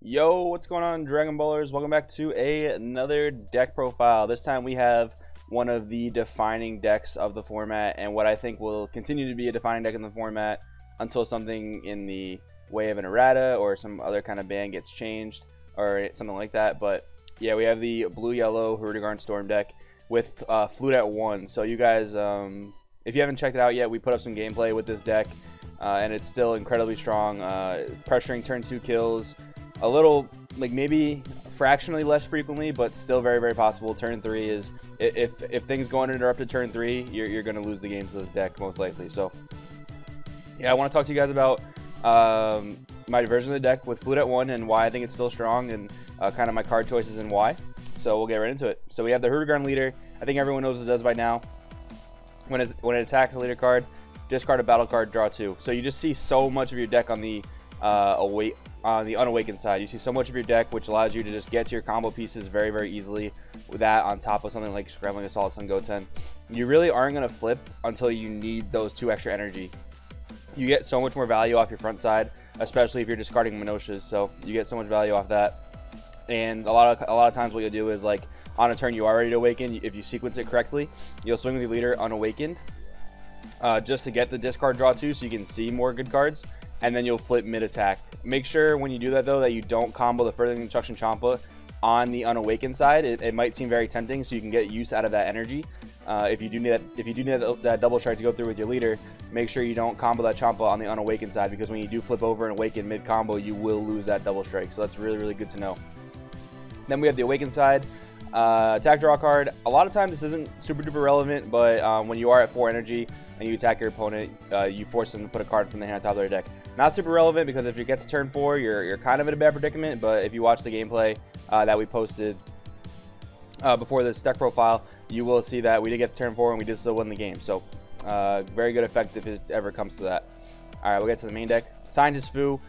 Yo, what's going on, Dragon Ballers? Welcome back to another deck profile. This time we have one of the defining decks of the format, and what I think will continue to be a defining deck in the format until something in the way of an errata or some other kind of ban gets changed or something like that. But yeah, we have the blue-yellow Hirudegarn Storm deck with Flute at 1. So you guys, if you haven't checked it out yet, we put up some gameplay with this deck, and it's still incredibly strong. Pressuring turn 2 kills. A little, like, maybe fractionally less frequently, but still very, very possible. Turn 3 is, if things go uninterrupted turn 3, you're going to lose the game to this deck, most likely. So, yeah, I want to talk to you guys about my version of the deck with Flute at 1 and why I think it's still strong, and kind of my card choices and why. So we'll get right into it. So we have the Hirudegarn leader. I think everyone knows what it does by now. When it attacks a leader card, discard a battle card, draw 2. So you just see so much of your deck on the unawakened side. You see so much of your deck, which allows you to just get to your combo pieces very, very easily with that on top of something like Scrambling Assault, Sun Goten. You really aren't going to flip until you need those 2 extra energy. You get so much more value off your front side, especially if you're discarding Minoshas. So you get so much value off that. And a lot of times what you'll do is, like, on a turn you are ready to awaken, if you sequence it correctly, you'll swing with your leader unawakened just to get the discard draw 2 so you can see more good cards. And then you'll flip mid-attack. Make sure when you do that, though, that you don't combo the Furthering Instruction Champa on the unawakened side. It might seem very tempting, so you can get use out of that energy. If you do need that double strike to go through with your leader, make sure you don't combo that Champa on the unawakened side, because when you do flip over and awaken mid-combo, you will lose that double strike. So that's really, really good to know. Then we have the awakened side. Attack draw card. A lot of times this isn't super duper relevant, but when you are at 4 energy and you attack your opponent, you force them to put a card from the hand on top of their deck. Not super relevant, because if it gets to turn 4, you're kind of in a bad predicament. But if you watch the gameplay that we posted before this deck profile, you will see that we did get to turn 4 and we did still win the game. So very good effect if it ever comes to that. All right, we'll get to the main deck. Scientist Fu,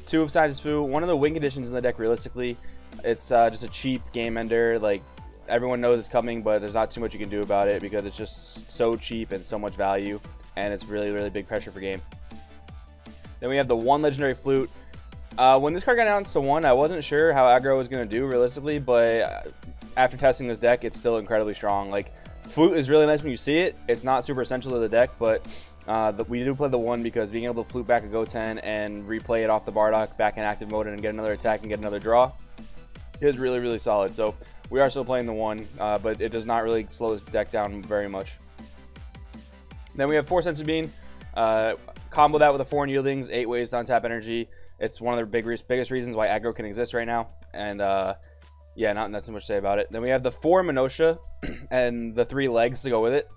2 of Scientist Fu. One of the win conditions in the deck, realistically, it's just a cheap game ender. Like, everyone knows it's coming, but there's not too much you can do about it because it's just so cheap and so much value, and it's really, really big pressure for game. Then we have the 1 legendary Flute. When this card got announced to 1, I wasn't sure how aggro was going to do realistically, but after testing this deck, it's still incredibly strong. Like, Flute is really nice when you see it. It's not super essential to the deck, but we do play the 1 because being able to flute back a Goten and replay it off the Bardock back in active mode and get another attack and get another draw is really, really solid. So we are still playing the 1, but it does not really slow this deck down very much. Then we have 4 Senzu Bean. Combo that with a 4 Unyieldings, 8 ways to untap energy. It's one of the biggest reasons why aggro can exist right now. And yeah, not too much to say about it. Then we have the 4 Minosha and the 3 legs to go with it.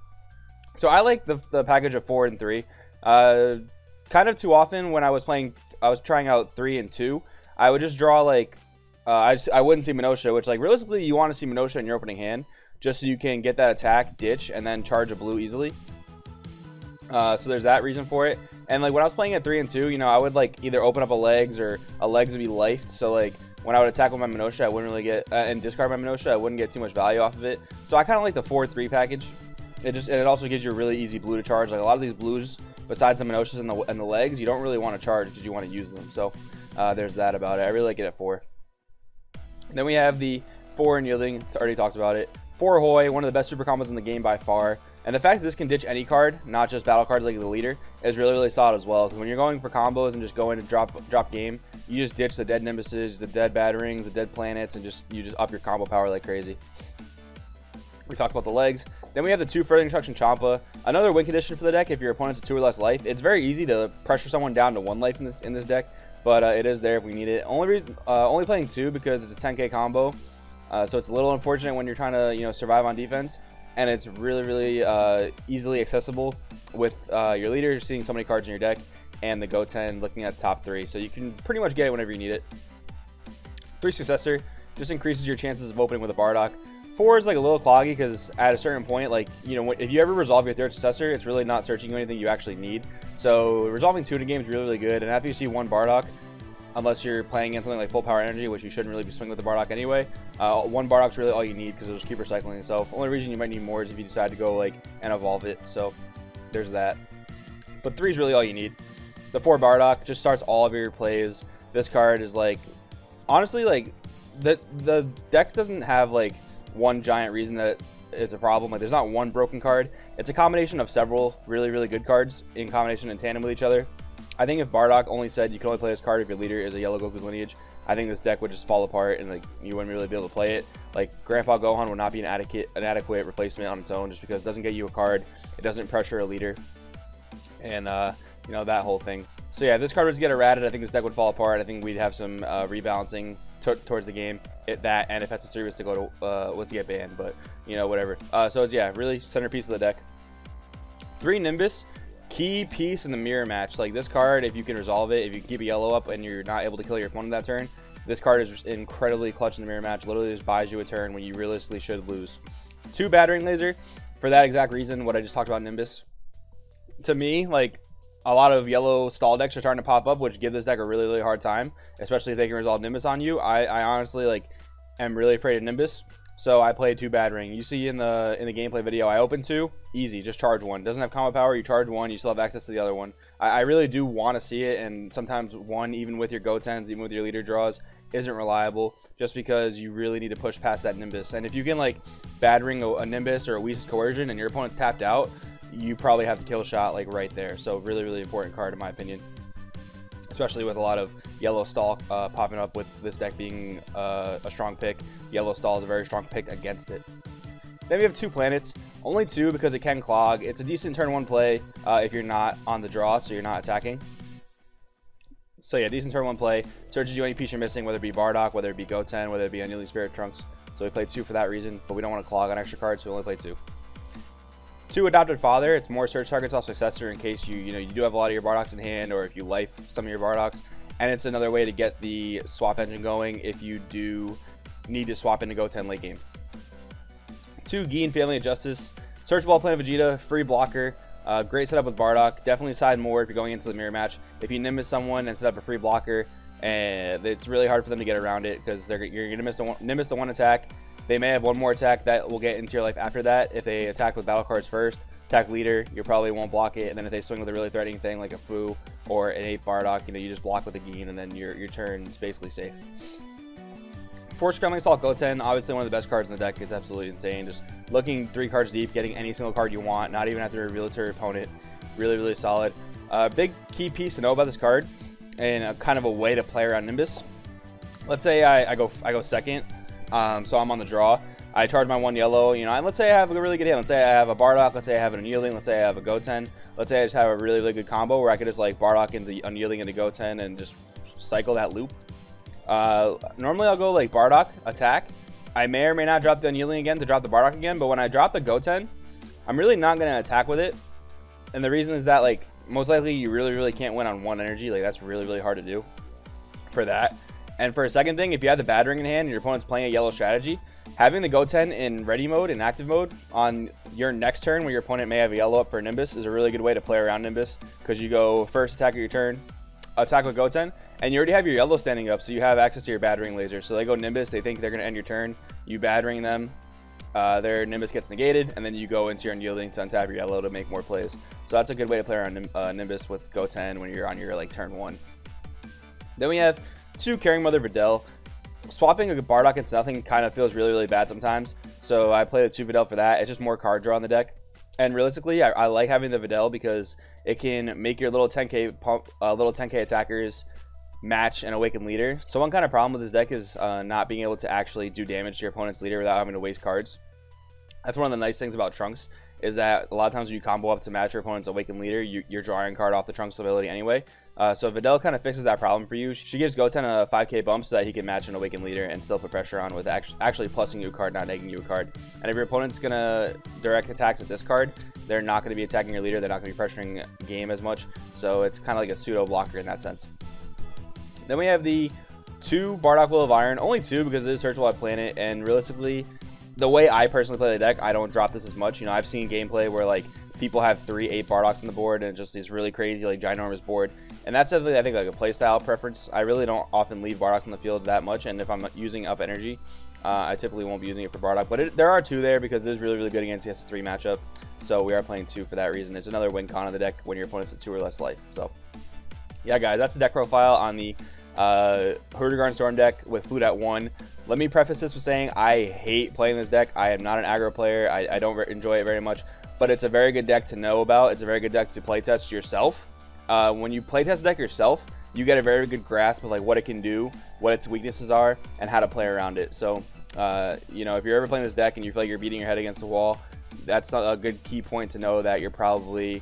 So I like the package of 4 and 3. Kind of too often when I was trying out 3 and 2, I would just draw, like, I wouldn't see Minosha, which, like, realistically you want to see Minosha in your opening hand just so you can get that attack, ditch, and then charge a blue easily. So there's that reason for it. And, like, when I was playing at 3 and 2, you know, I would, like, either open up a legs or a legs would be lifed. So, like, when I would attack with my Minosha, I wouldn't really get and discard my Minosha, I wouldn't get too much value off of it. So I kind of like the 4-3 package. It also gives you a really easy blue to charge. Like, a lot of these blues, besides the Minoshas and the legs, you don't really want to charge because you want to use them. So there's that about it. I really like it at 4. Then we have the 4 Unyielding. Already talked about it. 4 Hoi, one of the best super combos in the game by far. And the fact that this can ditch any card, not just battle cards like the leader, is really, really solid as well. Because when you're going for combos and just going to drop game, you just ditch the dead Nimbuses, the dead Batterings, the dead planets, and you just up your combo power like crazy. We talked about the legs. Then we have the 2 Furthering Instruction Champa. Another win condition for the deck if your opponent's at 2 or less life. It's very easy to pressure someone down to 1 life in this deck, but it is there if we need it. Only playing 2 because it's a 10k combo, so it's a little unfortunate when you're trying to, you know, survive on defense. And it's really, really easily accessible with your leader seeing so many cards in your deck and the Goten looking at the top 3. So you can pretty much get it whenever you need it. 3 Successor just increases your chances of opening with a Bardock. 4 is, like, a little cloggy because at a certain point, like, you know, if you ever resolve your 3rd Successor, it's really not searching anything you actually need. So resolving 2 in a game is really, really good. And after you see 1 Bardock, unless you're playing against something like full power energy, which you shouldn't really be swinging with the Bardock anyway. 1 Bardock's really all you need because it'll just keep recycling itself. Only reason you might need more is if you decide to go, like, and evolve it. So there's that. But 3 is really all you need. The 4 Bardock just starts all of your plays. This card is, like, honestly, like the deck doesn't have like one giant reason that it's a problem. Like there's not one broken card. It's a combination of several really good cards in combination in tandem with each other. I think if Bardock only said you can only play this card if your leader is a yellow Goku's lineage, I think this deck would just fall apart and like you wouldn't really be able to play it. Like Grandpa Gohan would not be an adequate replacement on its own, just because it doesn't get you a card, it doesn't pressure a leader, and you know, that whole thing. So yeah, this card would get errated. I think this deck would fall apart. I think we'd have some rebalancing towards the game. That and if that's a service to go to was to get banned, but you know, whatever. So it's, yeah, really centerpiece of the deck. 3 Nimbus, key piece in the mirror match. Like this card, if you can resolve it, if you can keep a yellow up and you're not able to kill your opponent that turn, this card is incredibly clutch in the mirror match. Literally just buys you a turn when you realistically should lose. 2 Battering Laser, for that exact reason, what I just talked about Nimbus. To me, like, a lot of yellow stall decks are starting to pop up, which give this deck a really hard time, especially if they can resolve Nimbus on you. I honestly, like, am really afraid of Nimbus, so I played 2 Battering. You see in the gameplay video, I opened 2, easy, just charge 1. Doesn't have combo power, you charge 1, you still have access to the other one. I really do want to see it, and sometimes 1, even with your Gotens, even with your leader draws, isn't reliable, just because you really need to push past that Nimbus. And if you can, like, Battering a Nimbus or a Whis Coercion and your opponent's tapped out, you probably have the kill shot like right there. So really important card in my opinion, especially with a lot of yellow stall popping up, with this deck being a strong pick. Yellow stall is a very strong pick against it. Then we have 2 planets, only 2 because it can clog. It's a decent turn 1 play if you're not on the draw, so you're not attacking. So yeah, decent turn 1 play, searches you any piece you're missing, whether it be Bardock, whether it be Goten, whether it be Unyielding Spirit Trunks. So we played 2 for that reason, but we don't want to clog on extra cards, so we only play 2. 2 Adopted Father, it's more search targets off Successor in case you do have a lot of your Bardocks in hand, or if you life some of your Bardocks, and it's another way to get the swap engine going if you do need to swap into Goten late game. 2 Gin Family of Justice, search ball Planet Vegeta, free blocker, great setup with Bardock. Definitely side more if you're going into the mirror match. If you Nimbus someone and set up a free blocker, and it's really hard for them to get around it because you're gonna Nimbus the 1 attack. They may have 1 more attack that will get into your life after that. If they attack with battle cards first, attack leader, you probably won't block it. And then if they swing with a really threatening thing like a Fu or an 8 Bardock, you just block with a Gin, and then your turn's basically safe. 4 Scrambling Assault Goten, obviously one of the best cards in the deck. It's absolutely insane. Just looking 3 cards deep, getting any single card you want, not even have to reveal it to your opponent. Really solid. Big key piece to know about this card, and a kind of a way to play around Nimbus. Let's say I go second. So I'm on the draw. I charge my 1 yellow, and let's say I have a really good hand. Let's say I have a Bardock. Let's say I have an Unyielding. Let's say I have a Goten. Let's say I just have a really good combo where I could just like Bardock into the Unyielding into Goten and just cycle that loop. Normally I'll go like Bardock, attack. I may or may not drop the Unyielding again to drop the Bardock again, but when I drop the Goten, I'm really not going to attack with it. And the reason is that, like, most likely you really can't win on 1 energy. Like, that's really hard to do for that. And for a second thing, if you have the Battering in hand and your opponent's playing a yellow strategy, having the Goten in ready mode, in active mode, on your next turn when your opponent may have a yellow up for Nimbus is a really good way to play around Nimbus, because you go first attack of your turn, attack with Goten, and you already have your yellow standing up, so you have access to your Battering Laser. So they go Nimbus, they think they're going to end your turn, you Battering them, their Nimbus gets negated, and then you go into your Unyielding to untap your yellow to make more plays. So that's a good way to play around Nimbus with Goten when you're on your like turn 1. Then we have 2 Caring Mother Videl. Swapping a Bardock into nothing kind of feels really bad sometimes, so I play the 2 Videl for that. It's just more card draw on the deck, and realistically, I like having the Videl because it can make your little 10k attackers match an Awakened Leader. So one kind of problem with this deck is not being able to actually do damage to your opponent's leader without having to waste cards. That's one of the nice things about Trunks, is that a lot of times when you combo up to match your opponent's Awakened Leader, you're drawing a card off the Trunks ability anyway. So Videl kind of fixes that problem for you. She gives Goten a 5k bump so that he can match an Awakened Leader and still put pressure on with actually plussing you a card, not negating you a card. And if your opponent's going to direct attacks at this card, they're not going to be attacking your leader. They're not going to be pressuring game as much. So it's kind of like a pseudo blocker in that sense. Then we have the 2 Bardock Will of Iron. Only 2 because it is searchable at planet, and realistically, the way I personally play the deck, I don't drop this as much. I've seen gameplay where like people have 3 8 Bardocks on the board and just these really crazy like ginormous board, and that's definitely, I think, like a playstyle preference. I really don't often leave Bardocks on the field that much, and if I'm using up energy, I typically won't be using it for Bardock, but there are 2 there because it is really good against the S3 matchup, so we are playing 2 for that reason. It's another win con of the deck when your opponent's at 2 or less life. So yeah, guys, that's the deck profile on the Hirudegarn Storm deck with Flute at 1. Let me preface this with saying I hate playing this deck. I am not an aggro player. I don't enjoy it very much, but it's a very good deck to know about. It's a very good deck to playtest yourself. When you playtest a deck yourself, you get a very good grasp of like what it can do, what its weaknesses are, and how to play around it. So, you know, if you're ever playing this deck and you feel like you're beating your head against the wall, that's not a good key point to know that you're probably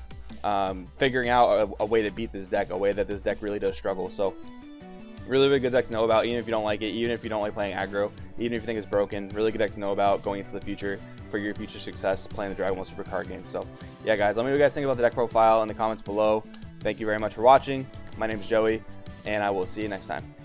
figuring out a way to beat this deck, a way that this deck really does struggle. So, really good deck to know about, even if you don't like it, even if you don't like playing aggro, even if you think it's broken. Really good deck to know about going into the future for your future success playing the Dragon Ball Super card game. So, yeah, guys, let me know what you guys think about the deck profile in the comments below. Thank you very much for watching. My name is Joey, and I will see you next time.